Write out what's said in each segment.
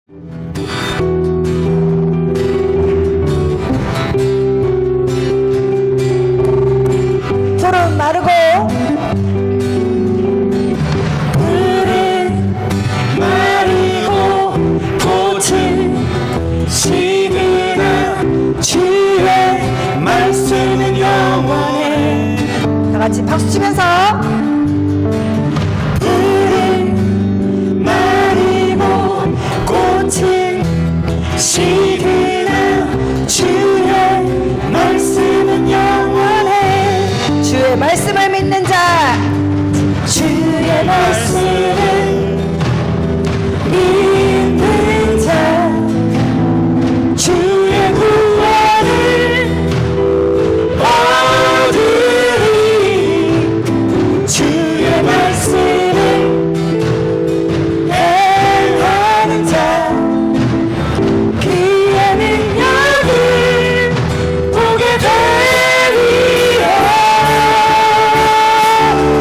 푸른 마르고 푸른 마르고 꽃은 시드나 주의 말씀은 영원해. 다 같이 박수 치면서 푸른 마르고 꽃은 시드나 주의 말씀은 영원해. 주의 말씀을 믿는 자, 주의 말씀을 믿는 자, 주의 구원을 얻으리. 주의 말씀을 행하는 자, 그의 능력을 보게 되리라.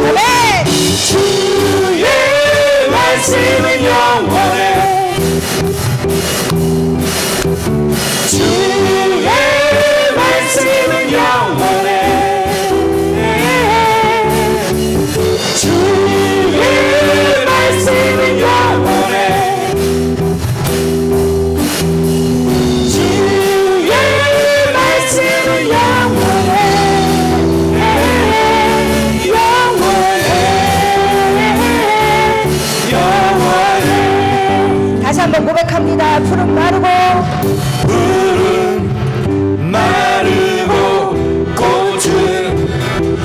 아멘. 주의 말씀은 영원해. 주의 말씀은 영원해. 주의 말씀은 영원해. 주의 말씀은 영원해. 영원해. 다시 한번 고백합니다. 푸른 마르고 푸른 마르고 꽃은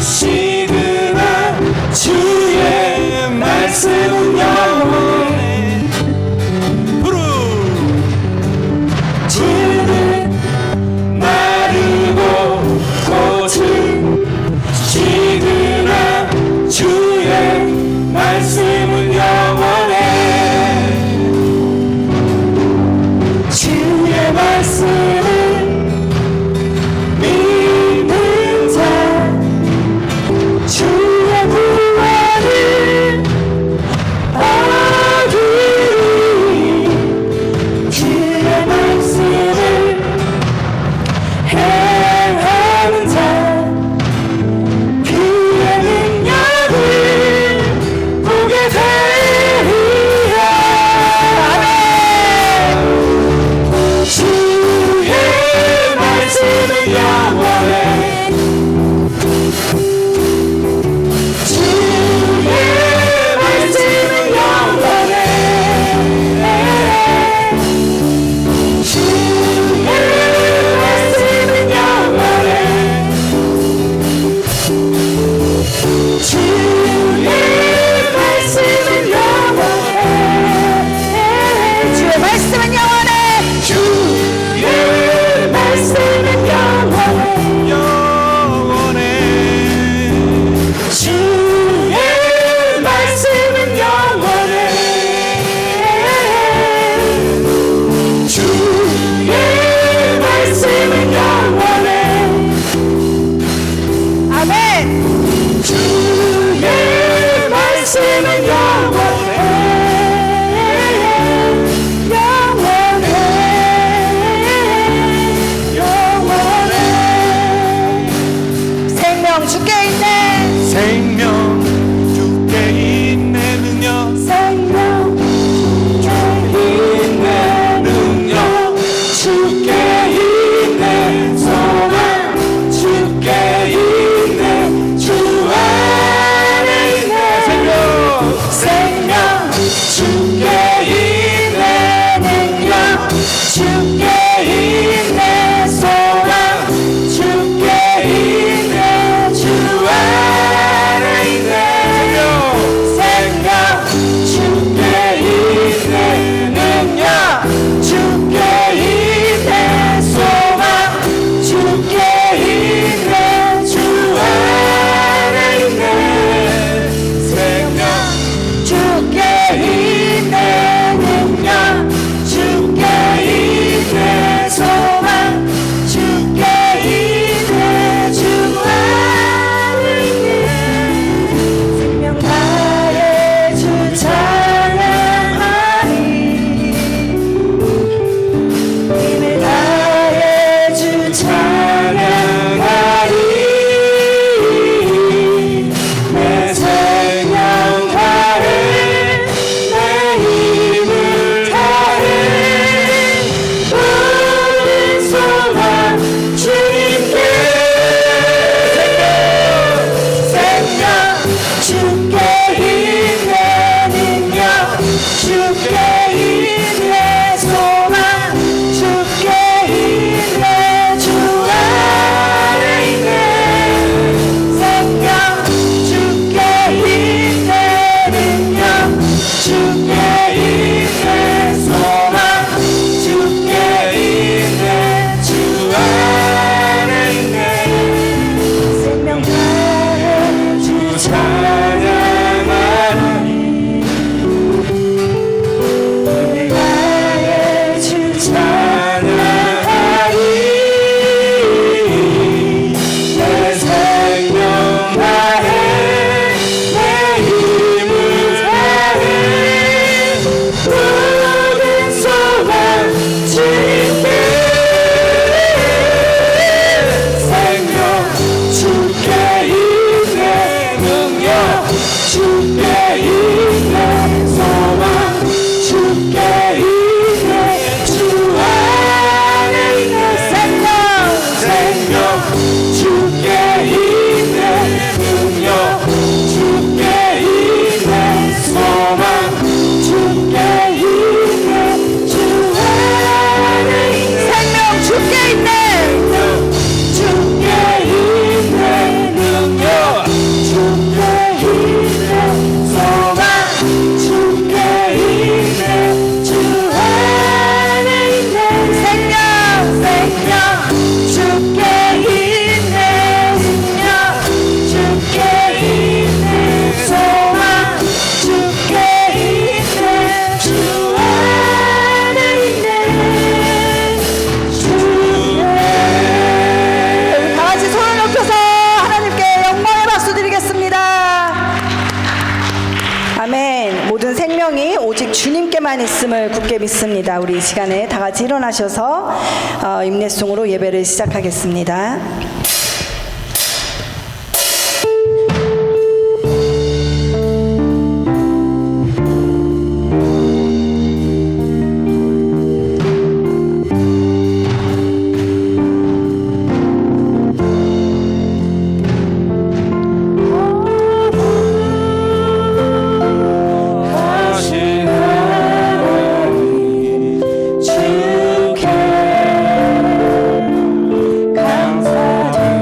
시드나 주의 말씀은 영원해. 푸른 마르고 꽃은 시드나 주의 말씀은 영원해. 주의 말씀을 믿는 자, 주의 구원을 얻으리. 주의 말씀을 행하는 자, 그의 능력을 보게 되리라. 아멘. 주의 말씀은 영원해. 주의 말씀은 영원해. 주의 말씀은 영원해. 주의 말씀은 영원해. 주의 말씀은 영원해. 주의 말씀은 영원해. 주의 말씀은 영원해. 주의 말씀은 영원해. 아멘. 주의 말씀은 영원해. 영원해. 영원해. 생명 주께 있네. 생명 주께 있네 능력. 생명 주께 있네 능력, 주께 있네 소망, 주께 있네 주 안에 있네. 생명 주께 있네 능력, 주께 있네 소망, 주께 있네 주 안에 있네. 생명 주께 있네 능력, 주께 있네 소망, 주께 있네 주 안에 있네. 생명 주께 있네 주께 있네 소망 주께 있네 주 안에 있네 생명 주께 있네 능력 주께 있네 소망 주께 있네 주 안에 있네 생명 다해 주 찬양하니 나의 주 찬양하니 내 생명 다해 내 힘을 다해 모든 소망 주님께 생명 주께 있네 능력 주께 있네 소망 주께 있네 주 안에 있네 생명 주께 있네 능력 주께 있네 소망 주께 있네 주 안에 있네 생명 주께 있네 주께 있네 능력 주께 있네 소망 주께 있네 주 안에 있네 생명 주께 있네 능력 주께 있네 소망 주께 있네 주 안에 있네 다 같이 손을 높여서 하나님께 영광의 박수 드리겠습니다. 아멘. 모든 생명이 오직 주님께만 있음을 굳게 믿습니다. 우리 이 시간에 다 같이 일어나셔서 임내송으로 예배를 시작하겠습니다. 주께 감사드립니다.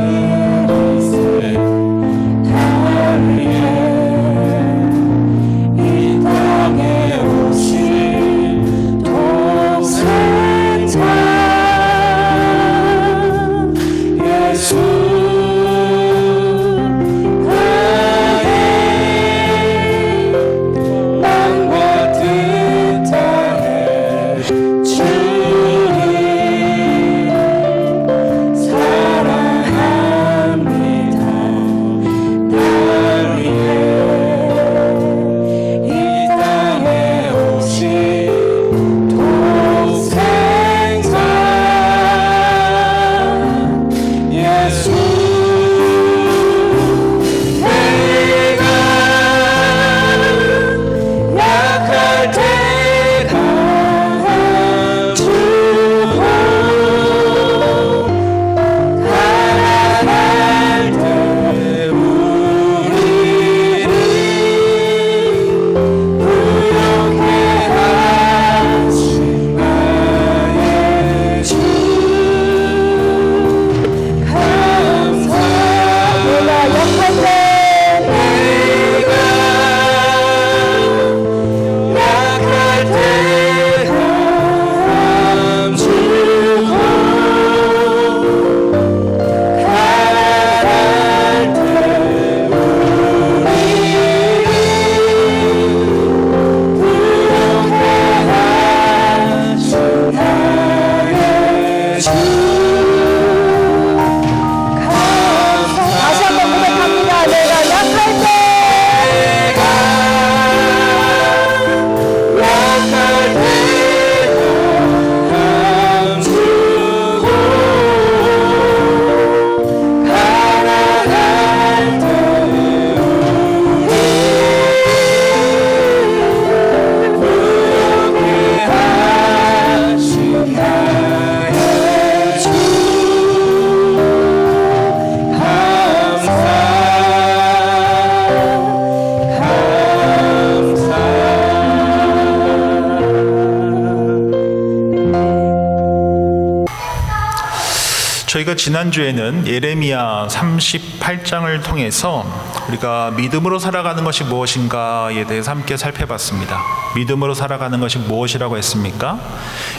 저희가 지난주에는 예레미야 38장을 통해서 우리가 믿음으로 살아가는 것이 무엇인가에 대해서 함께 살펴봤습니다. 믿음으로 살아가는 것이 무엇이라고 했습니까?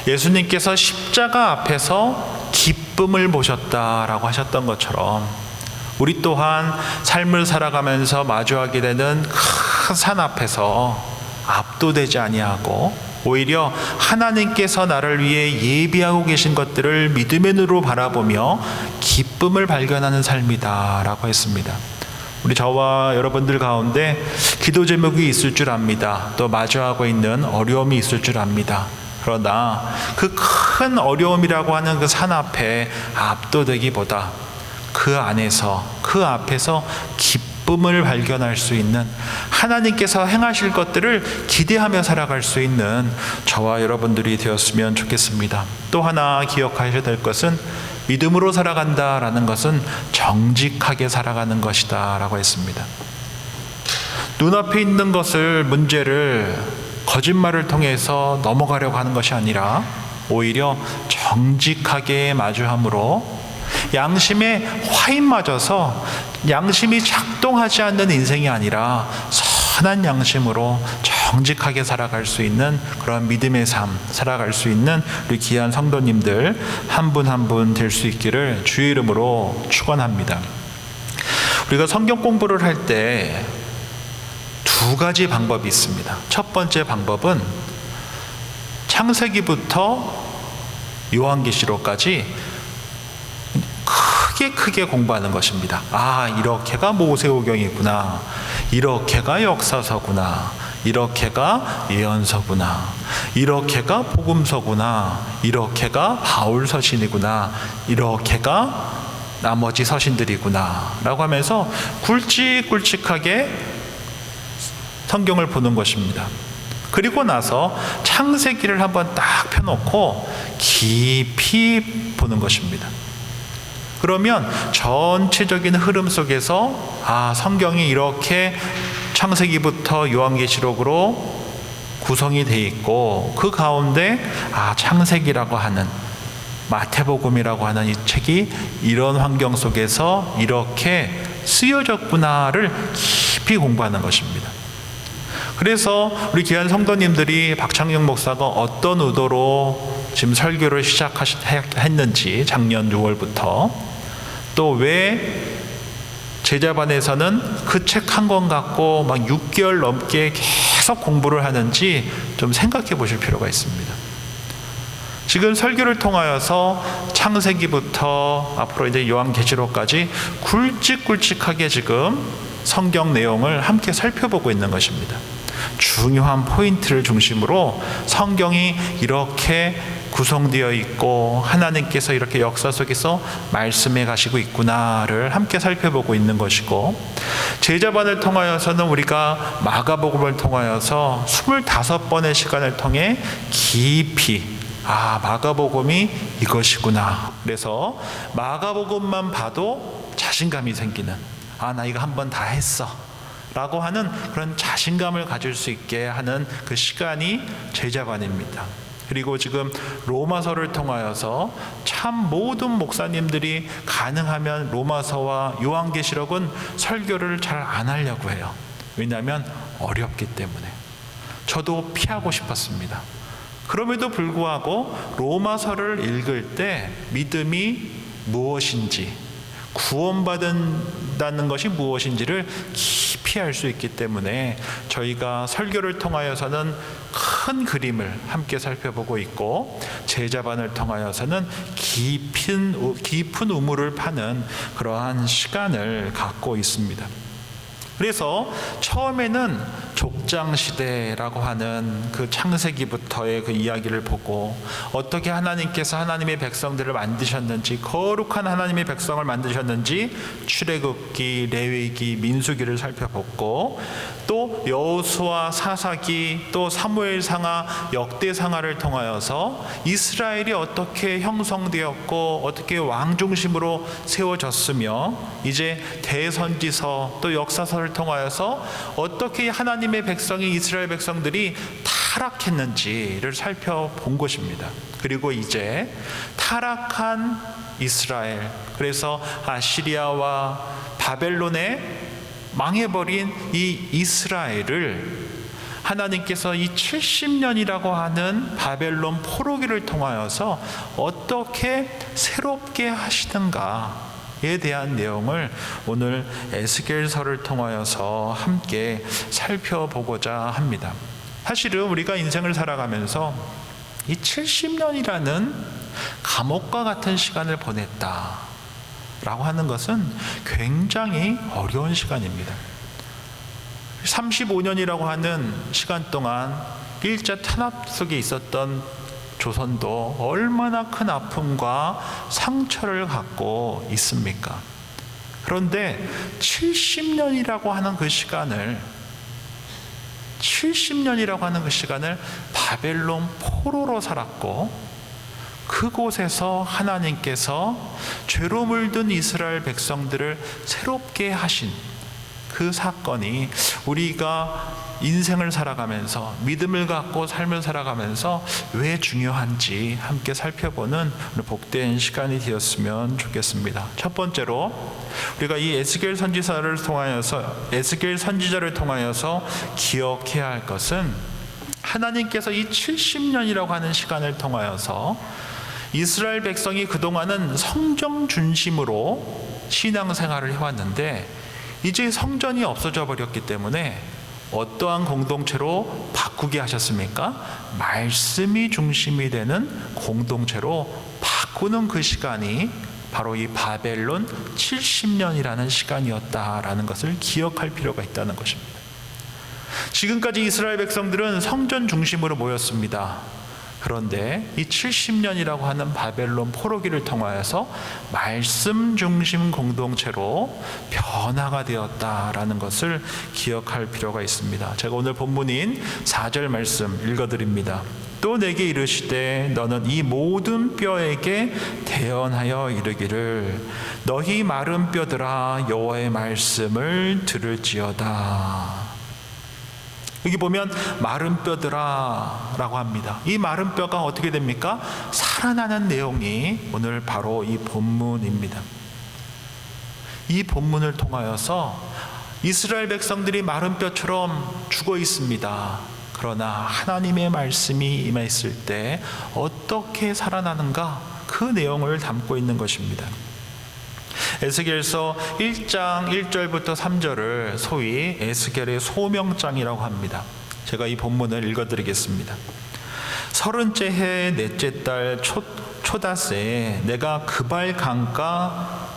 예수님께서 십자가 앞에서 기쁨을 보셨다라고 하셨던 것처럼 우리 또한 삶을 살아가면서 마주하게 되는 큰 산 앞에서 압도되지 아니하고 오히려 하나님께서 나를 위해 예비하고 계신 것들을 믿음의 눈으로 바라보며 기쁨을 발견하는 삶이다라고 했습니다. 우리 저와 여러분들 가운데 기도 제목이 있을 줄 압니다. 또 마주하고 있는 어려움이 있을 줄 압니다. 그러나 그 큰 어려움이라고 하는 그 산 앞에 압도되기보다 그 안에서 그 앞에서 기쁨을 발견할 수 있는 하나님께서 행하실 것들을 기대하며 살아갈 수 있는 저와 여러분들이 되었으면 좋겠습니다. 또 하나 기억하셔야 될 것은 믿음으로 살아간다라는 것은 정직하게 살아가는 것이다 라고 했습니다. 눈앞에 있는 것을 문제를 거짓말을 통해서 넘어가려고 하는 것이 아니라 오히려 정직하게 마주함으로 양심에 화인 맞아서 양심이 작동하지 않는 인생이 아니라 선한 양심으로 정직하게 살아갈 수 있는 그런 믿음의 삶 살아갈 수 있는 우리 귀한 성도님들 한 분 한 분 될 수 있기를 주의 이름으로 축원합니다. 우리가 성경 공부를 할 때 두 가지 방법이 있습니다. 첫 번째 방법은 창세기부터 요한계시록까지 크게 공부하는 것입니다. 아, 이렇게가 모세오경이구나, 이렇게가 역사서구나, 이렇게가 예언서구나, 이렇게가 복음서구나, 이렇게가 바울 서신이구나, 이렇게가 나머지 서신들이구나 라고 하면서 굵직굵직하게 성경을 보는 것입니다. 그리고 나서 창세기를 한번 딱 펴놓고 깊이 보는 것입니다. 그러면 전체적인 흐름 속에서 아, 성경이 이렇게 창세기부터 요한계시록으로 구성이 되어 있고 그 가운데 아, 창세기라고 하는 마태복음이라고 하는 이 책이 이런 환경 속에서 이렇게 쓰여졌구나를 깊이 공부하는 것입니다. 그래서 우리 귀한 성도님들이 박창영 목사가 어떤 의도로 지금 설교를 시작했는지 작년 6월부터 또 왜 제자반에서는 그 책 한 권 갖고 막 6개월 넘게 계속 공부를 하는지 좀 생각해 보실 필요가 있습니다. 지금 설교를 통하여서 창세기부터 앞으로 이제 요한계시록까지 굵직굵직하게 지금 성경 내용을 함께 살펴보고 있는 것입니다. 중요한 포인트를 중심으로 성경이 이렇게 구성되어 있고 하나님께서 이렇게 역사 속에서 말씀해 가시고 있구나를 함께 살펴보고 있는 것이고, 제자반을 통하여서는 우리가 마가복음을 통하여서 25번의 시간을 통해 깊이 아, 마가복음이 이것이구나. 그래서 마가복음만 봐도 자신감이 생기는, 아, 나 이거 한번 다 했어 라고 하는 그런 자신감을 가질 수 있게 하는 그 시간이 제자반입니다. 그리고 지금 로마서를 통하여서 참 모든 목사님들이 가능하면 로마서와 요한계시록은 설교를 잘 안 하려고 해요. 왜냐하면 어렵기 때문에. 저도 피하고 싶었습니다. 그럼에도 불구하고 로마서를 읽을 때 믿음이 무엇인지, 구원받는다는 것이 무엇인지를 깊이 알 수 있기 때문에 저희가 설교를 통하여서는 큰 그림을 함께 살펴보고 있고, 제자반을 통하여서는 깊은 우물을 파는 그러한 시간을 갖고 있습니다. 그래서 처음에는 족장시대라고 하는 그 창세기부터의 그 이야기를 보고 어떻게 하나님께서 하나님의 백성들을 만드셨는지, 거룩한 하나님의 백성을 만드셨는지 출애굽기, 레위기, 민수기를 살펴봤고, 또 여호수아, 사사기, 또 사무엘상하, 역대상하를 통하여서 이스라엘이 어떻게 형성되었고 어떻게 왕 중심으로 세워졌으며, 이제 대선지서 또 역사서를 통하여서 어떻게 하나님의 백성이, 이스라엘 백성들이 다 타락했는지를 살펴본 것입니다. 그리고 이제 타락한 이스라엘, 그래서 아시리아와 바벨론에 망해버린 이 이스라엘을 하나님께서 이 70년이라고 하는 바벨론 포로기를 통하여서 어떻게 새롭게 하시는가에 대한 내용을 오늘 에스겔서를 통하여서 함께 살펴보고자 합니다. 사실은 우리가 인생을 살아가면서 이 70년이라는 감옥과 같은 시간을 보냈다라고 하는 것은 굉장히 어려운 시간입니다. 35년이라고 하는 시간 동안 일제 탄압 속에 있었던 조선도 얼마나 큰 아픔과 상처를 갖고 있습니까? 그런데 70년이라고 하는 그 시간을 바벨론 포로로 살았고, 그곳에서 하나님께서 죄로 물든 이스라엘 백성들을 새롭게 하신 그 사건이 우리가 인생을 살아가면서, 믿음을 갖고 삶을 살아가면서 왜 중요한지 함께 살펴보는 복된 시간이 되었으면 좋겠습니다. 첫 번째로 우리가 이 에스겔 선지자를 통하여서 기억해야 할 것은, 하나님께서 이 70년이라고 하는 시간을 통하여서 이스라엘 백성이 그동안은 성전 중심으로 신앙생활을 해왔는데, 이제 성전이 없어져 버렸기 때문에 어떠한 공동체로 바꾸게 하셨습니까? 말씀이 중심이 되는 공동체로 바꾸는 그 시간이 바로 이 바벨론 70년이라는 시간이었다라는 것을 기억할 필요가 있다는 것입니다. 지금까지 이스라엘 백성들은 성전 중심으로 모였습니다. 그런데 이 70년이라고 하는 바벨론 포로기를 통하여서 말씀 중심 공동체로 변화가 되었다라는 것을 기억할 필요가 있습니다. 제가 오늘 본문인 4절 말씀 읽어드립니다. 또 내게 이르시되 너는 이 모든 뼈에게 대언하여 이르기를 너희 마른 뼈들아 여호와의 말씀을 들을지어다. 여기 보면 마른 뼈들아 라고 합니다. 이 마른 뼈가 어떻게 됩니까? 살아나는 내용이 오늘 바로 이 본문입니다. 이 본문을 통하여서 이스라엘 백성들이 마른 뼈처럼 죽어 있습니다. 그러나 하나님의 말씀이 임했을 때 어떻게 살아나는가, 그 내용을 담고 있는 것입니다. 에스겔서 1장 1절부터 3절을 소위 에스겔의 소명장이라고 합니다. 제가 이 본문을 읽어드리겠습니다. 30째 해 넷째 달 초닷새에 내가 그발 강가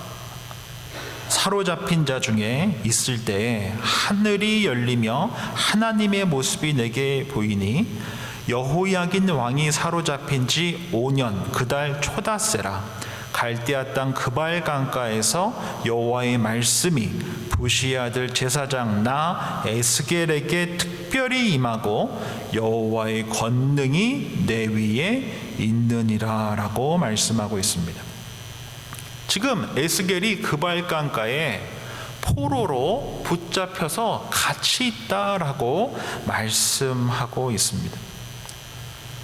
사로잡힌 자 중에 있을 때에 하늘이 열리며 하나님의 모습이 내게 보이니 여호야긴 왕이 사로잡힌 지 5년 그 달 초닷새라. 갈대아 땅 그발 강가에서 여호와의 말씀이 부시의 아들 제사장 나 에스겔에게 특별히 임하고 여호와의 권능이 내 위에 있느니라 라고 말씀하고 있습니다. 지금 에스겔이 그발 강가에 포로로 붙잡혀서 같이 있다라고 말씀하고 있습니다.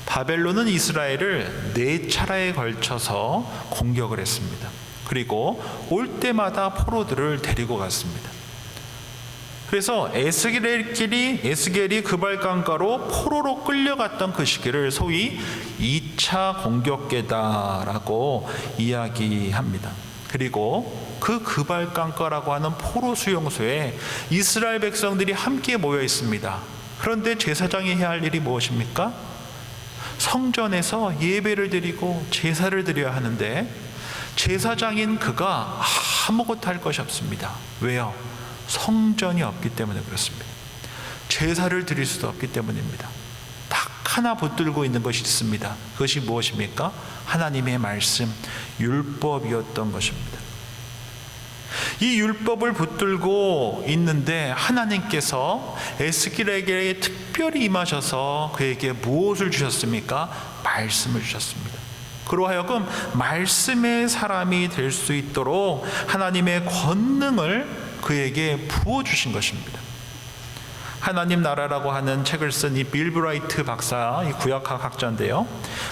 바벨론은 이스라엘을 4차례에 걸쳐서 공격을 했습니다. 그리고 올 때마다 포로들을 데리고 갔습니다. 그래서 에스겔이 그발강가로 포로로 끌려갔던 그 시기를 소위 2차 공격계다라고 이야기합니다. 그리고 그 그발강가라고 하는 포로 수용소에 이스라엘 백성들이 함께 모여 있습니다. 그런데 제사장이 해야 할 일이 무엇입니까? 성전에서 예배를 드리고 제사를 드려야 하는데 제사장인 그가 아무것도 할 것이 없습니다. 왜요? 성전이 없기 때문에 그렇습니다. 제사를 드릴 수도 없기 때문입니다. 딱 하나 붙들고 있는 것이 있습니다. 그것이 무엇입니까? 하나님의 말씀, 율법이었던 것입니다. 이 율법을 붙들고 있는데 하나님께서 에스겔에게 특별히 임하셔서 그에게 무엇을 주셨습니까? 말씀을 주셨습니다. 그로 하여금 말씀의 사람이 될 수 있도록 하나님의 권능을 그에게 부어주신 것입니다. 하나님 나라라고 하는 책을 쓴 이 빌 브라이트 박사, 이 구약학 학자인데요.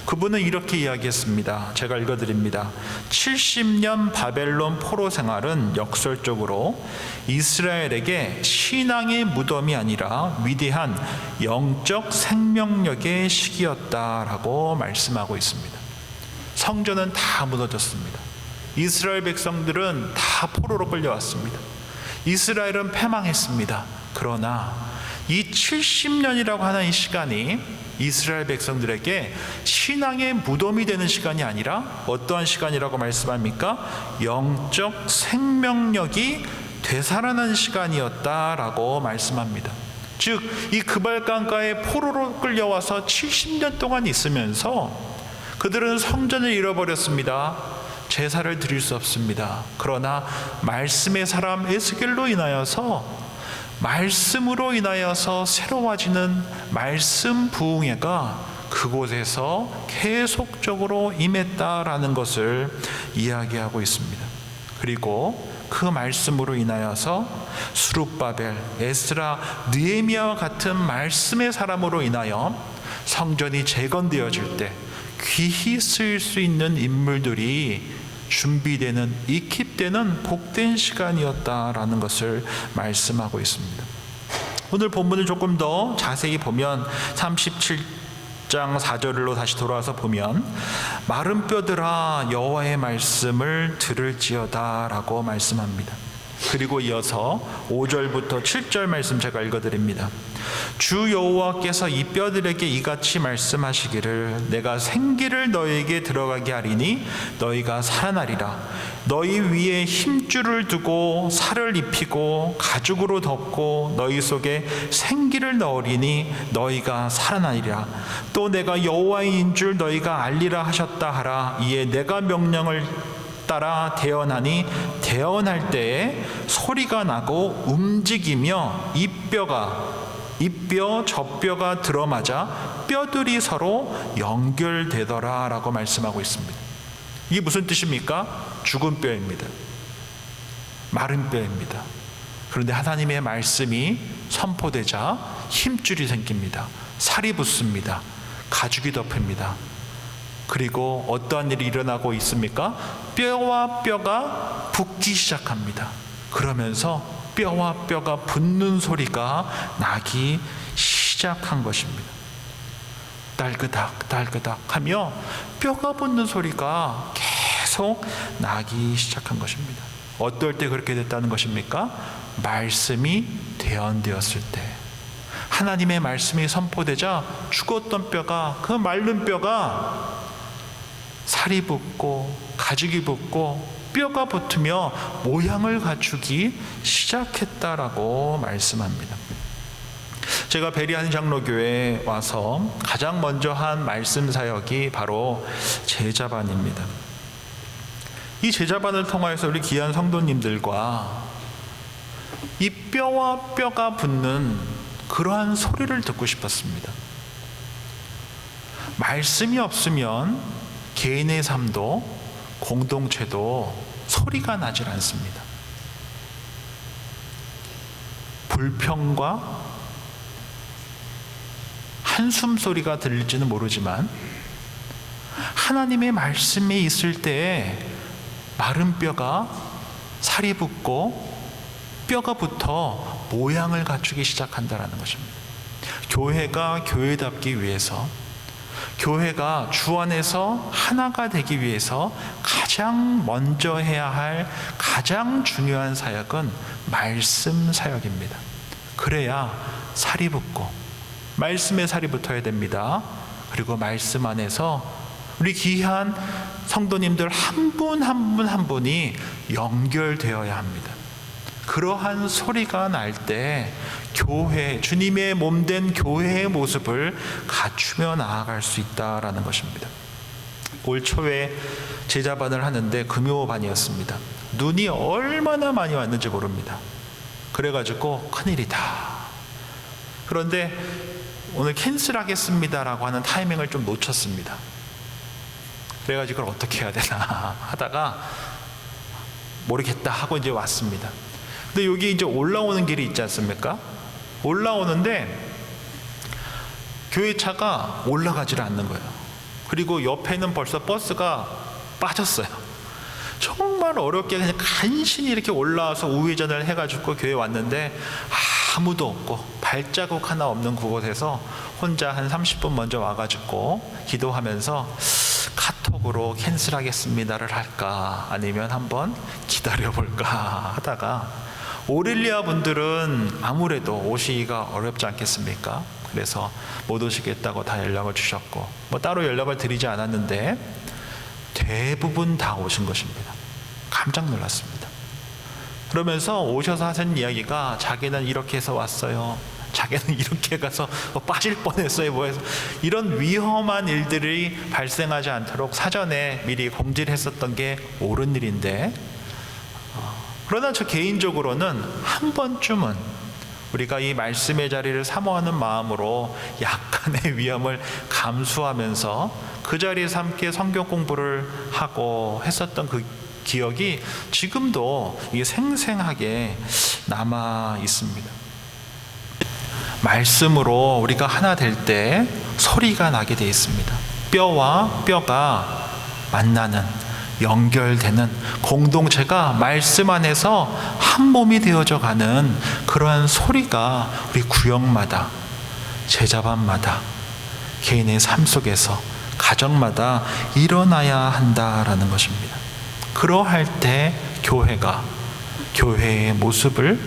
그분은 이렇게 이야기했습니다. 제가 읽어드립니다. 70년 바벨론 포로 생활은 역설적으로 이스라엘에게 신앙의 무덤이 아니라 위대한 영적 생명력의 시기였다라고 말씀하고 있습니다. 성전은 다 무너졌습니다. 이스라엘 백성들은 다 포로로 끌려왔습니다. 이스라엘은 패망했습니다. 그러나 이 70년이라고 하는 이 시간이 이스라엘 백성들에게 신앙의 무덤이 되는 시간이 아니라 어떠한 시간이라고 말씀합니까? 영적 생명력이 되살아난 시간이었다라고 말씀합니다. 즉, 이 그발강가에 포로로 끌려와서 70년 동안 있으면서 그들은 성전을 잃어버렸습니다. 제사를 드릴 수 없습니다. 그러나 말씀의 사람 에스겔로 인하여서, 말씀으로 인하여서 새로워지는 말씀 부흥회가 그곳에서 계속적으로 임했다라는 것을 이야기하고 있습니다. 그리고 그 말씀으로 인하여서 스룹바벨, 에스라, 느헤미야와 같은 말씀의 사람으로 인하여 성전이 재건되어질 때 귀히 쓰일 수 있는 인물들이 준비되는, 익힙되는 복된 시간이었다라는 것을 말씀하고 있습니다. 오늘 본문을 조금 더 자세히 보면 37장 4절로 다시 돌아와서 보면 마른 뼈들아 여호와의 말씀을 들을지어다 라고 말씀합니다. 그리고 이어서 5절부터 7절 말씀 제가 읽어드립니다. 주 여호와께서 이 뼈들에게 이같이 말씀하시기를 내가 생기를 너희에게 들어가게 하리니 너희가 살아나리라. 너희 위에 힘줄을 두고 살을 입히고 가죽으로 덮고 너희 속에 생기를 넣으리니 너희가 살아나리라. 또 내가 여호와인 줄 너희가 알리라 하셨다 하라. 이에 내가 명령을 따라 대언하니 대언할 때에 소리가 나고 움직이며 이 뼈 저 뼈가 들어맞아 뼈들이 서로 연결되더라 라고 말씀하고 있습니다. 이게 무슨 뜻입니까? 죽은 뼈입니다. 마른 뼈입니다. 그런데 하나님의 말씀이 선포되자 힘줄이 생깁니다. 살이 붙습니다. 가죽이 덮입니다. 그리고 어떠한 일이 일어나고 있습니까? 뼈와 뼈가 붙기 시작합니다. 그러면서 뼈와 뼈가 붙는 소리가 나기 시작한 것입니다. 딸그닥 딸그닥 하며 뼈가 붙는 소리가 계속 나기 시작한 것입니다. 어떨 때 그렇게 됐다는 것입니까? 말씀이 대언되었을 때, 하나님의 말씀이 선포되자 죽었던 뼈가, 그 마른 뼈가 살이 붙고 가죽이 붙고 뼈가 붙으며 모양을 갖추기 시작했다라고 말씀합니다. 제가 베리안 장로교회에 와서 가장 먼저 한 말씀 사역이 바로 제자반입니다. 이 제자반을 통하여서 우리 귀한 성도님들과 이 뼈와 뼈가 붙는 그러한 소리를 듣고 싶었습니다. 말씀이 없으면 개인의 삶도 공동체도 소리가 나질 않습니다. 불평과 한숨 소리가 들릴지는 모르지만 하나님의 말씀이 있을 때에 마른 뼈가 살이 붙고 뼈가 붙어 모양을 갖추기 시작한다는 것입니다. 교회가 교회답기 위해서, 교회가 주 안에서 하나가 되기 위해서 가장 먼저 해야 할 가장 중요한 사역은 말씀 사역입니다. 그래야 살이 붙고, 말씀에 살이 붙어야 됩니다. 그리고 말씀 안에서 우리 귀한 성도님들 한 분 한 분이 연결되어야 합니다. 그러한 소리가 날 때 교회, 주님의 몸된 교회의 모습을 갖추며 나아갈 수 있다라는 것입니다. 올 초에 제자반을 하는데 금요반이었습니다. 눈이 얼마나 많이 왔는지 모릅니다. 그래가지고 큰일이다. 그런데 오늘 캔슬하겠습니다라고 하는 타이밍을 좀 놓쳤습니다. 그래가지고 그걸 어떻게 해야 되나 하다가 모르겠다 하고 이제 왔습니다. 근데 여기 이제 올라오는 길이 있지 않습니까? 올라오는데 교회 차가 올라가지를 않는 거예요. 그리고 옆에는 벌써 버스가 빠졌어요. 정말 어렵게 그냥 간신히 이렇게 올라와서 우회전을 해가지고 교회 왔는데 아무도 없고 발자국 하나 없는 그곳에서 혼자 한 30분 먼저 와가지고 기도하면서 카톡으로 캔슬하겠습니다를 할까 아니면 한번 기다려볼까 하다가, 오렐리아 분들은 아무래도 오시기가 어렵지 않겠습니까? 그래서 못 오시겠다고 다 연락을 주셨고, 뭐 따로 연락을 드리지 않았는데 대부분 다 오신 것입니다. 깜짝 놀랐습니다. 그러면서 오셔서 하신 이야기가, 자기는 이렇게 해서 왔어요, 자기는 이렇게 가서 빠질 뻔했어요, 뭐해서 이런 위험한 일들이 발생하지 않도록 사전에 미리 공지를 했었던 게 옳은 일인데, 그러나 저 개인적으로는 한 번쯤은 우리가 이 말씀의 자리를 사모하는 마음으로 약간의 위험을 감수하면서 그 자리에서 함께 성경 공부를 하고 했었던 그 기억이 지금도 이게 생생하게 남아 있습니다. 말씀으로 우리가 하나 될 때 소리가 나게 되어 있습니다. 뼈와 뼈가 만나는, 연결되는 공동체가 말씀 안에서 한 몸이 되어져 가는 그러한 소리가 우리 구역마다, 제자반마다, 개인의 삶 속에서, 가정마다 일어나야 한다라는 것입니다. 그러할 때 교회의 모습을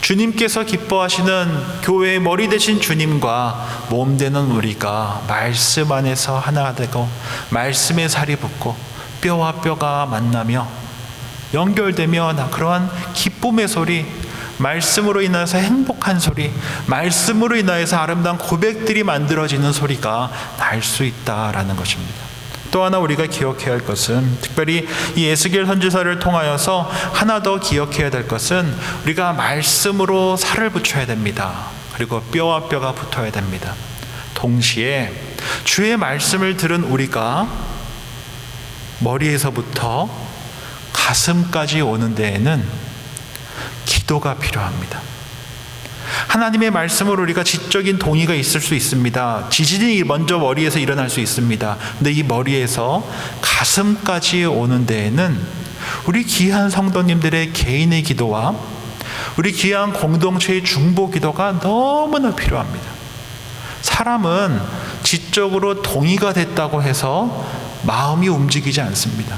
주님께서 기뻐하시는 교회의 머리 되신 주님과 몸 되는 우리가 말씀 안에서 하나 되고 말씀에 살이 붙고 뼈와 뼈가 만나며 연결되며 그러한 기쁨의 소리, 말씀으로 인해서 행복한 소리, 말씀으로 인하여서 아름다운 고백들이 만들어지는 소리가 날 수 있다라는 것입니다. 또 하나 우리가 기억해야 할 것은, 특별히 이 에스겔 선지서를 통하여서 하나 더 기억해야 될 것은, 우리가 말씀으로 살을 붙여야 됩니다. 그리고 뼈와 뼈가 붙어야 됩니다. 동시에 주의 말씀을 들은 우리가 머리에서부터 가슴까지 오는 데에는 기도가 필요합니다. 하나님의 말씀으로 우리가 지적인 동의가 있을 수 있습니다. 지진이 먼저 머리에서 일어날 수 있습니다. 근데 이 머리에서 가슴까지 오는 데에는 우리 귀한 성도님들의 개인의 기도와 우리 귀한 공동체의 중보 기도가 너무나 필요합니다. 사람은 지적으로 동의가 됐다고 해서 마음이 움직이지 않습니다.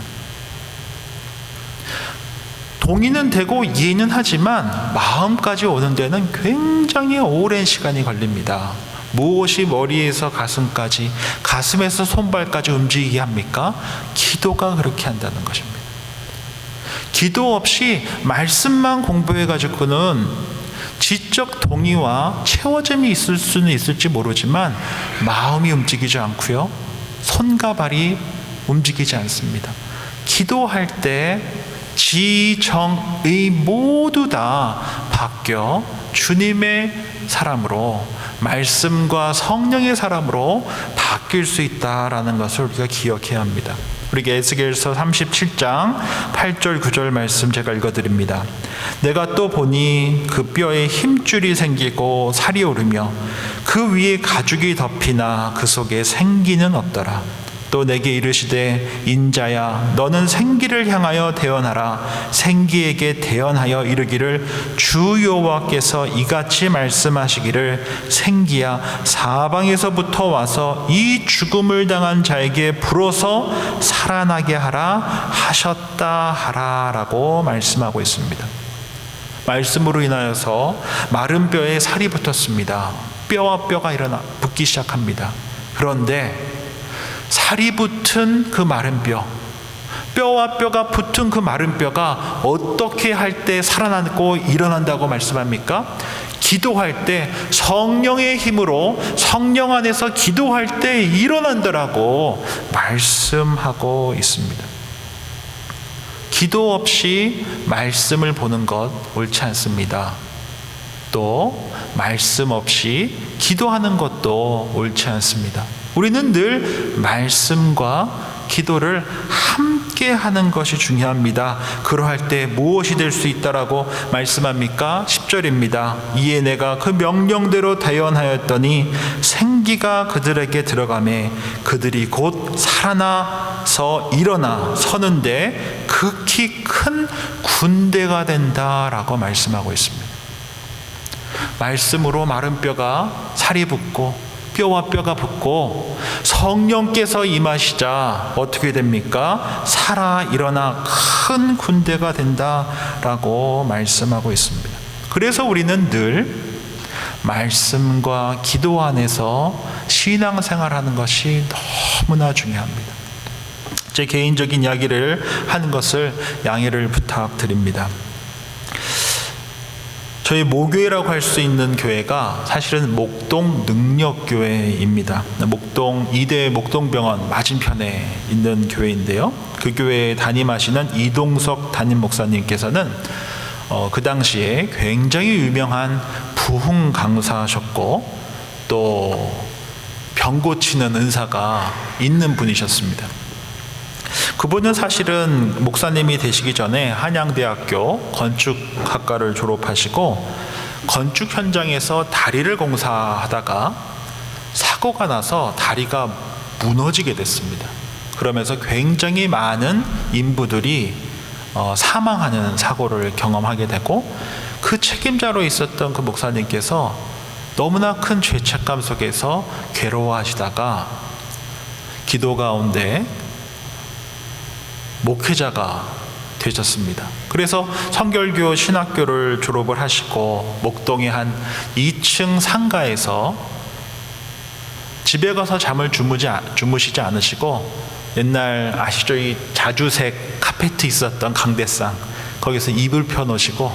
동의는 되고 이해는 하지만 마음까지 오는 데는 굉장히 오랜 시간이 걸립니다. 무엇이 머리에서 가슴까지, 가슴에서 손발까지 움직이게 합니까? 기도가 그렇게 한다는 것입니다. 기도 없이 말씀만 공부해가지고는 지적 동의와 채워짐이 있을 수는 있을지 모르지만 마음이 움직이지 않고요, 손과 발이 움직이지 않습니다. 기도할 때 지정의 모두 다 바뀌어 주님의 사람으로, 말씀과 성령의 사람으로 바뀔 수 있다라는 것을 우리가 기억해야 합니다. 우리가 에스겔서 37장 8절 9절 말씀 제가 읽어드립니다. 내가 또 보니 그 뼈에 힘줄이 생기고 살이 오르며 그 위에 가죽이 덮이나 그 속에 생기는 없더라. 또 내게 이르시되 인자야 너는 생기를 향하여 대언하라. 생기에게 대언하여 이르기를 주 여호와께서 이같이 말씀하시기를 생기야 사방에서부터 와서 이 죽음을 당한 자에게 불어서 살아나게 하라 하셨다 하라 라고 말씀하고 있습니다. 말씀으로 인하여서 마른 뼈에 살이 붙었습니다. 뼈와 뼈가 붙기 시작합니다. 그런데 살이 붙은 그 마른 뼈, 뼈와 뼈가 붙은 그 마른 뼈가 어떻게 할 때 살아나고 일어난다고 말씀합니까? 기도할 때 성령의 힘으로 성령 안에서 기도할 때 일어난다라고 말씀하고 있습니다. 기도 없이 말씀을 보는 것 옳지 않습니다. 또 말씀 없이 기도하는 것도 옳지 않습니다. 우리는 늘 말씀과 기도를 함께 하는 것이 중요합니다. 그러할 때 무엇이 될 수 있다라고 말씀합니까? 10절입니다. 이에 내가 그 명령대로 대언하였더니 생기가 그들에게 들어가매 그들이 곧 살아나서 일어나 서는데 극히 큰 군대가 된다라고 말씀하고 있습니다. 말씀으로 마른 뼈가 살이 붙고 뼈와 뼈가 붙고 성령께서 임하시자 어떻게 됩니까? 살아 일어나 큰 군대가 된다라고 말씀하고 있습니다. 그래서 우리는 늘 말씀과 기도 안에서 신앙생활하는 것이 너무나 중요합니다. 제 개인적인 이야기를 하는 것을 양해를 부탁드립니다. 저희 모교회라고 할 수 있는 교회가 사실은 목동 능력교회입니다. 목동 이대 목동병원 맞은편에 있는 교회인데요. 그 교회에 담임하시는 이동석 담임 목사님께서는 그 당시에 굉장히 유명한 부흥 강사셨고 또 병 고치는 은사가 있는 분이셨습니다. 그분은 사실은 목사님이 되시기 전에 한양대학교 건축학과를 졸업하시고 건축 현장에서 다리를 공사하다가 사고가 나서 다리가 무너지게 됐습니다. 그러면서 굉장히 많은 인부들이 사망하는 사고를 경험하게 되고 그 책임자로 있었던 그 목사님께서 너무나 큰 죄책감 속에서 괴로워하시다가 기도 가운데 목회자가 되셨습니다. 그래서 성결교 신학교를 졸업을 하시고 목동의 한 2층 상가에서 집에 가서 잠을 주무시지 않으시고 옛날 아시죠? 이 자주색 카페트 있었던 강대상 거기서 이불 펴놓으시고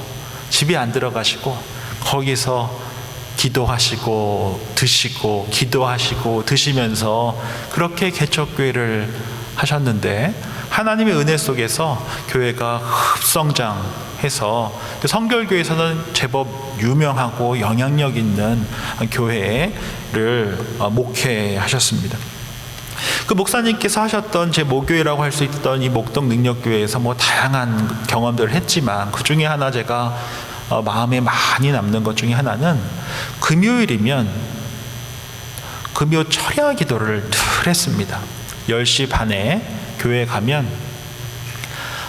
집에 안 들어가시고 거기서 기도하시고 드시고 기도하시고 드시면서 그렇게 개척교회를 하셨는데 하나님의 은혜 속에서 교회가 흡성장해서 성결교회에서는 제법 유명하고 영향력 있는 교회를 목회하셨습니다. 그 목사님께서 하셨던 제 모교회라고 할 수 있던 이 목동 능력교회에서 뭐 다양한 경험들을 했지만 그 중에 하나 제가 마음에 많이 남는 것 중에 하나는 금요일이면 금요 철야 기도를 늘 했습니다. 10시 반에 교회에 가면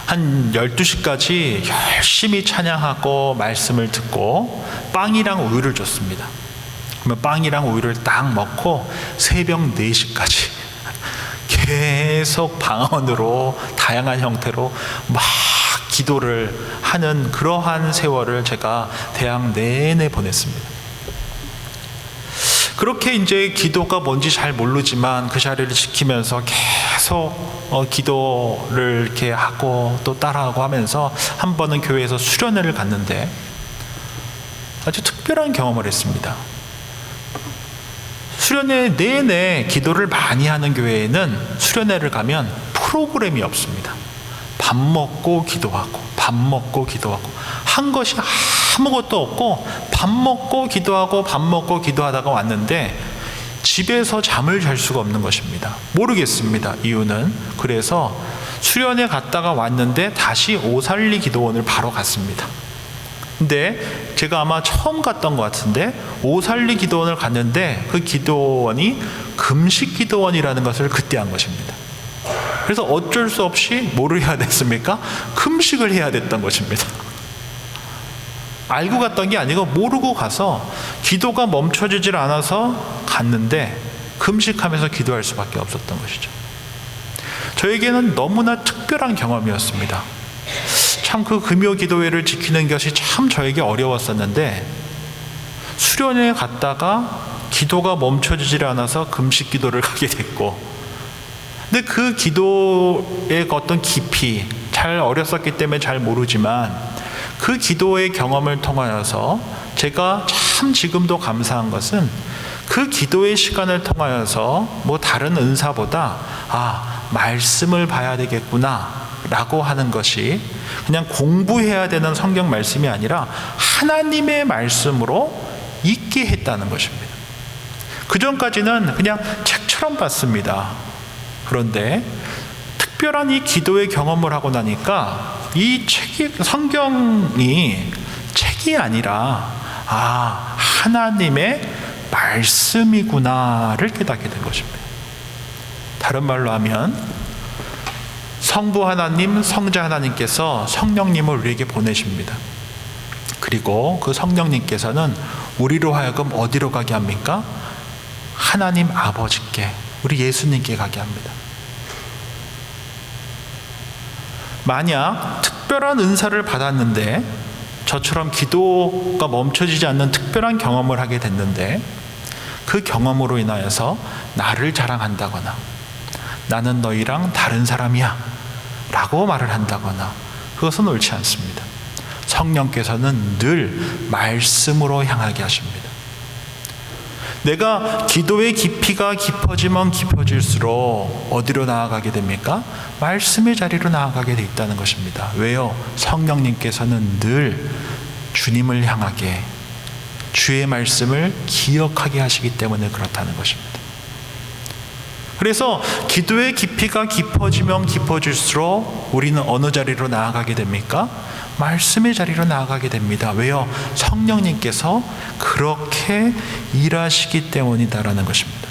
한 12시까지 열심히 찬양하고 말씀을 듣고 빵이랑 우유를 줬습니다. 그러면 빵이랑 우유를 딱 먹고 새벽 4시까지 계속 방언으로 다양한 형태로 막 기도를 하는 그러한 세월을 제가 대학 내내 보냈습니다. 그렇게 이제 기도가 뭔지 잘 모르지만 그 자리를 지키면서 계속 기도를 이렇게 하고 또 따라하고 하면서 한 번은 교회에서 수련회를 갔는데 아주 특별한 경험을 했습니다. 수련회 내내 기도를 많이 하는 교회에는 수련회를 가면 프로그램이 없습니다. 밥 먹고 기도하고 밥 먹고 기도하고 한 것이 아무것도 없고 밥 먹고 기도하고 밥 먹고 기도하다가 왔는데 집에서 잠을 잘 수가 없는 것입니다. 모르겠습니다. 이유는. 그래서 수련회 갔다가 왔는데 다시 오살리 기도원을 바로 갔습니다. 근데 제가 아마 처음 갔던 것 같은데 오살리 기도원을 갔는데 그 기도원이 금식 기도원이라는 것을 그때 한 것입니다. 그래서 어쩔 수 없이 뭐를 해야 됐습니까? 금식을 해야 됐던 것입니다. 알고 갔던 게 아니고 모르고 가서 기도가 멈춰지질 않아서 갔는데 금식하면서 기도할 수밖에 없었던 것이죠. 저에게는 너무나 특별한 경험이었습니다. 참 그 금요 기도회를 지키는 것이 참 저에게 어려웠었는데 수련회에 갔다가 기도가 멈춰지질 않아서 금식 기도를 가게 됐고 근데 그 기도의 어떤 깊이 잘 어렸었기 때문에 잘 모르지만 그 기도의 경험을 통하여서 제가 참 지금도 감사한 것은 그 기도의 시간을 통하여서 뭐 다른 은사보다 말씀을 봐야 되겠구나 라고 하는 것이 그냥 공부해야 되는 성경 말씀이 아니라 하나님의 말씀으로 있게 했다는 것입니다. 그 전까지는 그냥 책처럼 봤습니다. 그런데 특별한 이 기도의 경험을 하고 나니까 이 책이, 성경이 책이 아니라 하나님의 말씀이구나를 깨닫게 된 것입니다. 다른 말로 하면 성부 하나님, 성자 하나님께서 성령님을 우리에게 보내십니다. 그리고 그 성령님께서는 우리로 하여금 어디로 가게 합니까? 하나님 아버지께, 우리 예수님께 가게 합니다. 만약 특별한 은사를 받았는데 저처럼 기도가 멈춰지지 않는 특별한 경험을 하게 됐는데 그 경험으로 인하여서 나를 자랑한다거나 나는 너희랑 다른 사람이야 라고 말을 한다거나 그것은 옳지 않습니다. 성령께서는 늘 말씀으로 향하게 하십니다. 내가 기도의 깊이가 깊어지면 깊어질수록 어디로 나아가게 됩니까? 말씀의 자리로 나아가게 돼 있다는 것입니다. 왜요? 성령님께서는 늘 주님을 향하게 주의 말씀을 기억하게 하시기 때문에 그렇다는 것입니다. 그래서 기도의 깊이가 깊어지면 깊어질수록 우리는 어느 자리로 나아가게 됩니까? 말씀의 자리로 나아가게 됩니다. 왜요? 성령님께서 그렇게 일하시기 때문이다라는 것입니다.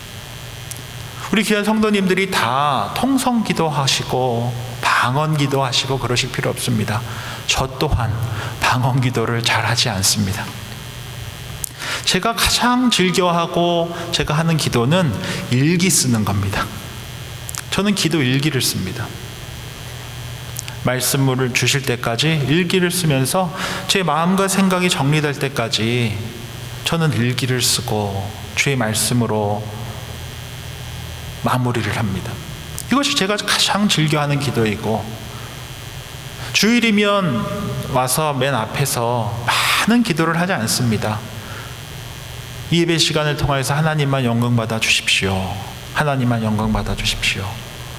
우리 귀한 성도님들이 다 통성 기도하시고 방언 기도하시고 그러실 필요 없습니다. 저 또한 방언 기도를 잘하지 않습니다. 제가 가장 즐겨하고 제가 하는 기도는 일기 쓰는 겁니다. 저는 기도 일기를 씁니다. 말씀을 주실 때까지 일기를 쓰면서 제 마음과 생각이 정리될 때까지 저는 일기를 쓰고 주의 말씀으로 마무리를 합니다. 이것이 제가 가장 즐겨하는 기도이고, 주일이면 와서 맨 앞에서 많은 기도를 하지 않습니다. 이 예배 시간을 통해서 하나님만 영광 받아 주십시오. 하나님만 영광 받아 주십시오.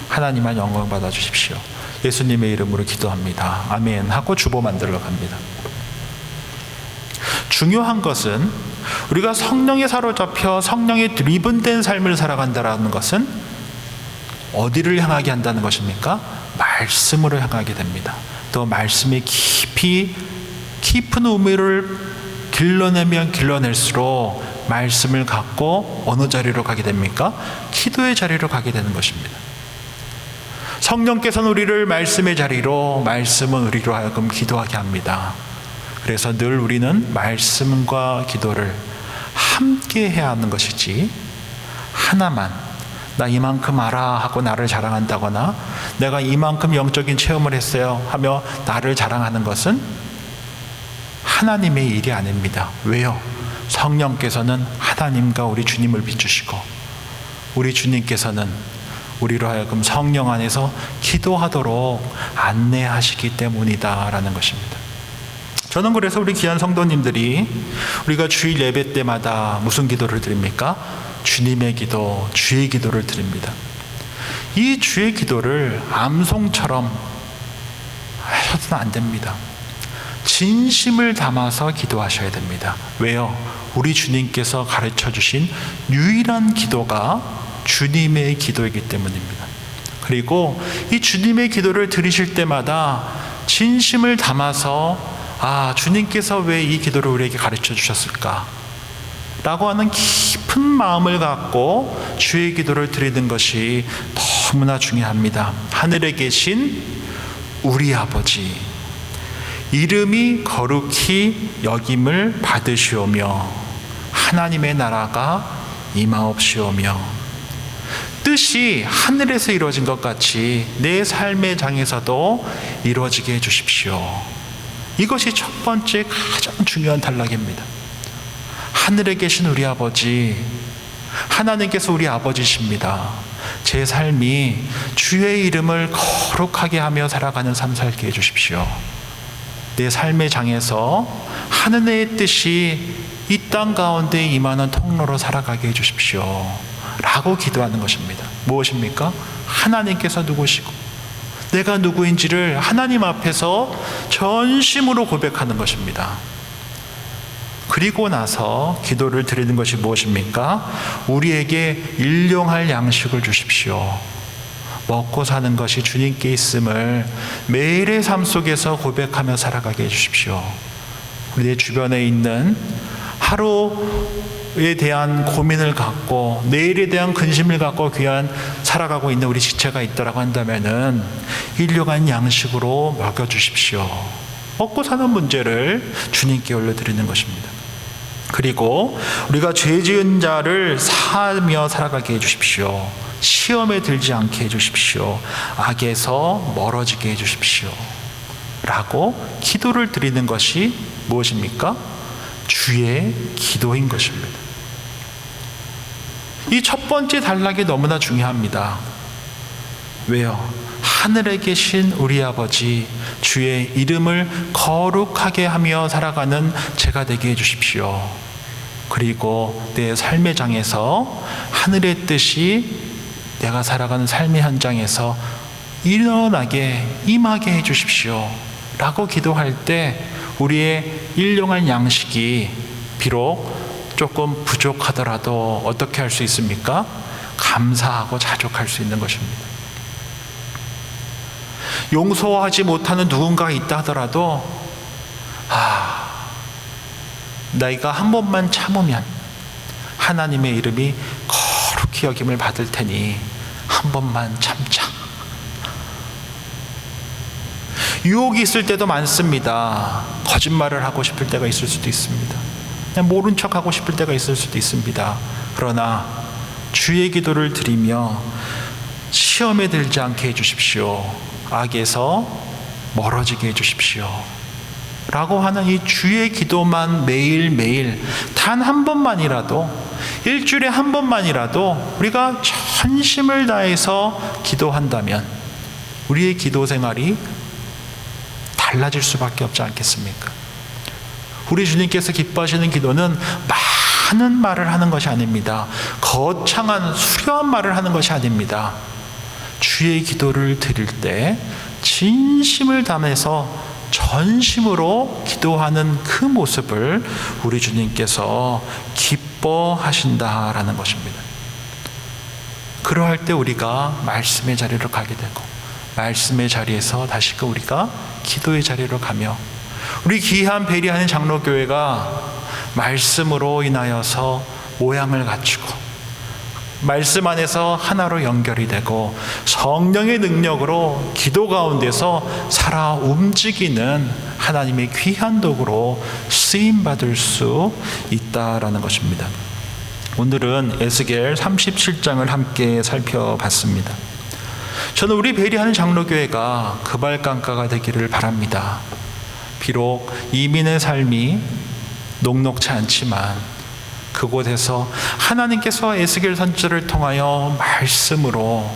하나님만 영광 받아 주십시오. 예수님의 이름으로 기도합니다. 아멘 하고 주보 만들러 갑니다. 중요한 것은 우리가 성령에 사로잡혀 성령에 리븐된 삶을 살아간다는 것은 어디를 향하게 한다는 것입니까? 말씀으로 향하게 됩니다. 또 말씀의 깊은 의미를 길러내면 길러낼수록 말씀을 갖고 어느 자리로 가게 됩니까? 기도의 자리로 가게 되는 것입니다. 성령께서는 우리를 말씀의 자리로, 말씀은 우리로 하여금 기도하게 합니다. 그래서 늘 우리는 말씀과 기도를 함께 해야 하는 것이지, 하나만 나 이만큼 알아 하고 나를 자랑한다거나 내가 이만큼 영적인 체험을 했어요 하며 나를 자랑하는 것은 하나님의 일이 아닙니다. 왜요? 성령께서는 하나님과 우리 주님을 비추시고 우리 주님께서는 우리로 하여금 성령 안에서 기도하도록 안내하시기 때문이다라는 것입니다. 저는 그래서 우리 귀한 성도님들이 우리가 주일 예배 때마다 무슨 기도를 드립니까? 주님의 기도, 주의 기도를 드립니다. 이 주의 기도를 암송처럼 하셔서는 안 됩니다. 진심을 담아서 기도하셔야 됩니다. 왜요? 우리 주님께서 가르쳐 주신 유일한 기도가 주님의 기도이기 때문입니다. 그리고 이 주님의 기도를 드리실 때마다 진심을 담아서 주님께서 왜 이 기도를 우리에게 가르쳐 주셨을까? 라고 하는 깊은 마음을 갖고 주의 기도를 드리는 것이 너무나 중요합니다. 하늘에 계신 우리 아버지, 이름이 거룩히 여김을 받으시오며 하나님의 나라가 임하옵시오며 뜻이 하늘에서 이루어진 것 같이 내 삶의 장에서도 이루어지게 해주십시오. 이것이 첫 번째 가장 중요한 단락입니다. 하늘에 계신 우리 아버지, 하나님께서 우리 아버지십니다. 제 삶이 주의 이름을 거룩하게 하며 살아가는 삶 살게 해주십시오. 내 삶의 장에서 하늘의 뜻이 이 땅 가운데 임하는 통로로 살아가게 해주십시오 라고 기도하는 것입니다. 무엇입니까? 하나님께서 누구시고 내가 누구인지를 하나님 앞에서 전심으로 고백하는 것입니다. 그리고 나서 기도를 드리는 것이 무엇입니까? 우리에게 일용할 양식을 주십시오. 먹고 사는 것이 주님께 있음을 매일의 삶 속에서 고백하며 살아가게 해주십시오. 우리 주변에 있는 하루에 대한 고민을 갖고 내일에 대한 근심을 갖고 살아가고 있는 우리 지체가 있더라고 한다면은 일용할 양식으로 먹여주십시오. 먹고 사는 문제를 주님께 올려드리는 것입니다. 그리고 우리가 죄 지은 자를 사하며 살아가게 해주십시오. 시험에 들지 않게 해주십시오. 악에서 멀어지게 해주십시오. 라고 기도를 드리는 것이 무엇입니까? 주의 기도인 것입니다. 이 첫 번째 단락이 너무나 중요합니다. 왜요? 하늘에 계신 우리 아버지, 주의 이름을 거룩하게 하며 살아가는 제가 되게 해주십시오. 그리고 내 삶의 장에서 하늘의 뜻이 내가 살아가는 삶의 현장에서 일어나게 임하게 해주십시오. 라고 기도할 때 우리의 일용할 양식이 비록 조금 부족하더라도 어떻게 할 수 있습니까? 감사하고 자족할 수 있는 것입니다. 용서하지 못하는 누군가가 있다 하더라도 내가 한 번만 참으면 하나님의 이름이 거룩히 여김을 받을 테니 한 번만 참자. 유혹이 있을 때도 많습니다. 거짓말을 하고 싶을 때가 있을 수도 있습니다. 그냥 모른 척 하고 싶을 때가 있을 수도 있습니다. 그러나 주의 기도를 드리며 시험에 들지 않게 해주십시오. 악에서 멀어지게 해주십시오. 라고 하는 이 주의 기도만 매일매일 단 한 번만이라도, 일주일에 한 번만이라도 우리가 전심을 다해서 기도한다면 우리의 기도 생활이 달라질 수밖에 없지 않겠습니까? 우리 주님께서 기뻐하시는 기도는 많은 말을 하는 것이 아닙니다. 거창한 수려한 말을 하는 것이 아닙니다. 주의 기도를 드릴 때 진심을 담아서 전심으로 기도하는 그 모습을 우리 주님께서 기뻐하신다라는 것입니다. 그러할 때 우리가 말씀의 자리로 가게 되고, 말씀의 자리에서 다시금 우리가 기도의 자리로 가며, 우리 귀한 베리하는 장로교회가 말씀으로 인하여서 모양을 갖추고 말씀 안에서 하나로 연결이 되고 성령의 능력으로 기도 가운데서 살아 움직이는 하나님의 귀한 도구로 쓰임받을 수 있다라는 것입니다. 오늘은 에스겔 37장을 함께 살펴봤습니다. 저는 우리 베리하는 장로교회가 그발강가가 되기를 바랍니다. 비록 이민의 삶이 녹록치 않지만 그곳에서 하나님께서 에스겔 선지자를 통하여 말씀으로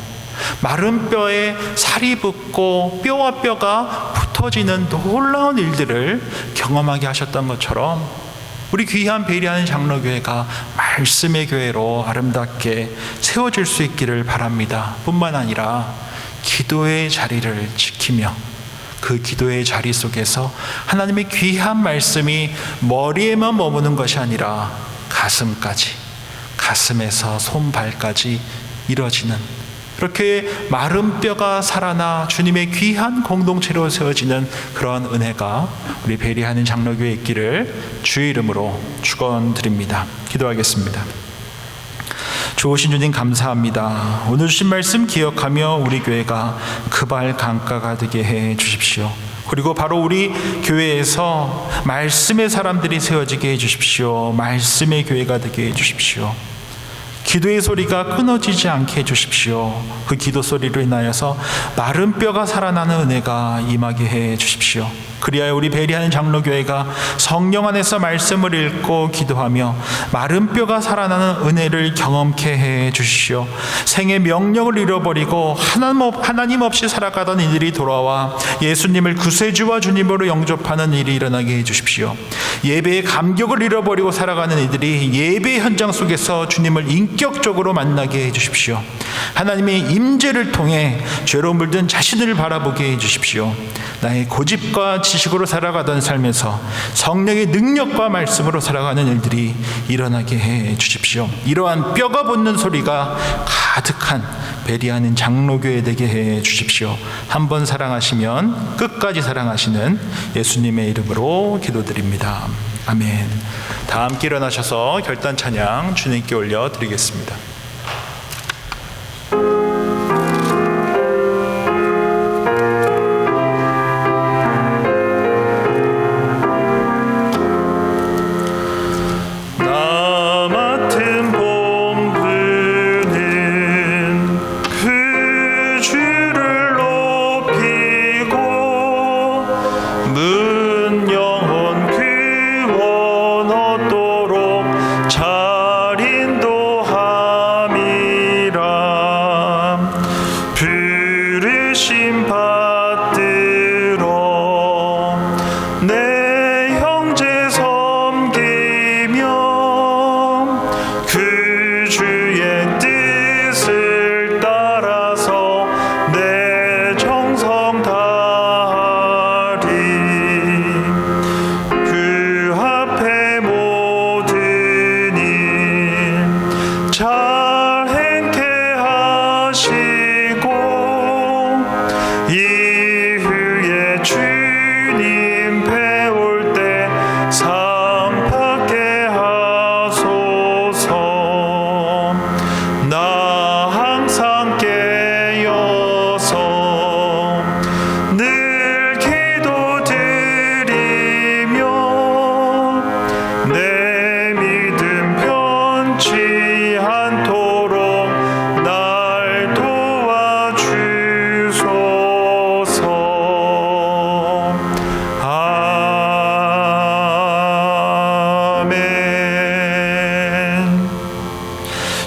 마른 뼈에 살이 붙고 뼈와 뼈가 붙어지는 놀라운 일들을 경험하게 하셨던 것처럼 우리 귀한 베리하는 장로교회가 말씀의 교회로 아름답게 세워질 수 있기를 바랍니다. 뿐만 아니라 기도의 자리를 지키며 그 기도의 자리 속에서 하나님의 귀한 말씀이 머리에만 머무는 것이 아니라 가슴까지, 가슴에서 손발까지 이뤄지는, 그렇게 마른 뼈가 살아나 주님의 귀한 공동체로 세워지는 그런 은혜가 우리 베리하는 장로교회에 있기를 주의 이름으로 축원드립니다. 기도하겠습니다. 좋으신 주님 감사합니다. 오늘 주신 말씀 기억하며 우리 교회가 그발 강가가 되게 해 주십시오. 그리고 바로 우리 교회에서 말씀의 사람들이 세워지게 해 주십시오. 말씀의 교회가 되게 해 주십시오. 기도의 소리가 끊어지지 않게 해주십시오. 그 기도 소리로 인하여서 마른 뼈가 살아나는 은혜가 임하게 해 주십시오. 그리하여 우리 베리하는 장로교회가 성령 안에서 말씀을 읽고 기도하며 마른 뼈가 살아나는 은혜를 경험케 해 주십시오. 생의 명령을 잃어버리고 하나님 없이 살아가던 이들이 돌아와 예수님을 구세주와 주님으로 영접하는 일이 일어나게 해 주십시오. 예배의 감격을 잃어버리고 살아가는 이들이 예배 현장 속에서 주님을 인격적으로 만나게 해 주십시오. 하나님의 임재를 통해 죄로 물든 자신을 바라보게 해 주십시오. 나의 고집과 지식으로 살아가던 삶에서 성령의 능력과 말씀으로 살아가는 일들이 일어나게 해 주십시오. 이러한 뼈가 붙는 소리가 가득한 배리하는 장로교회 되게 해 주십시오. 한 번 사랑하시면 끝까지 사랑하시는 예수님의 이름으로 기도드립니다. 아멘. 다 함께 일어나셔서 결단 찬양 주님께 올려드리겠습니다.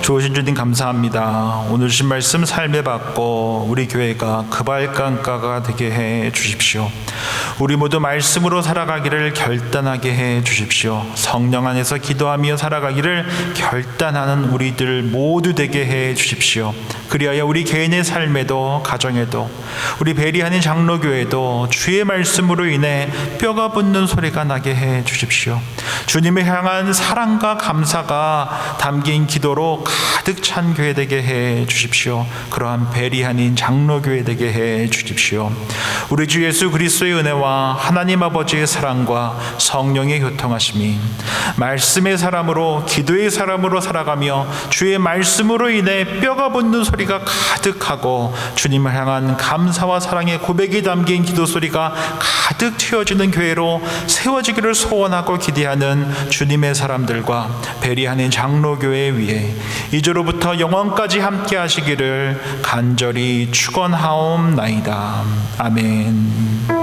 좋으신 주님 감사합니다. 오늘 주신 말씀 삶에 받고 우리 교회가 금알강가가 되게 해 주십시오. 우리 모두 말씀으로 살아가기를 결단하게 해 주십시오. 성령 안에서 기도하며 살아가기를 결단하는 우리들 모두 되게 해 주십시오. 그리하여 우리 개인의 삶에도 가정에도 우리 배리하는 장로교회도 주의 말씀으로 인해 뼈가 붙는 소리가 나게 해 주십시오. 주님을 향한 사랑과 감사가 담긴 기도로 가득 찬 교회 되게 해 주십시오. 그러한 배리하는 장로교회 되게 해 주십시오. 우리 주 예수 그리스도의 은혜와 하나님 아버지의 사랑과 성령의 교통하심이 말씀의 사람으로 기도의 사람으로 살아가며 주의 말씀으로 인해 뼈가 붙는 소리가 가득하고 주님을 향한 감사와 사랑의 고백이 담긴 기도 소리가 가득 튀어지는 교회로 세워지기를 소원하고 기대하는 주님의 사람들과 배리하는 장로교회 위에 이제로부터 영원까지 함께 하시기를 간절히 축원하옵나이다. 아멘.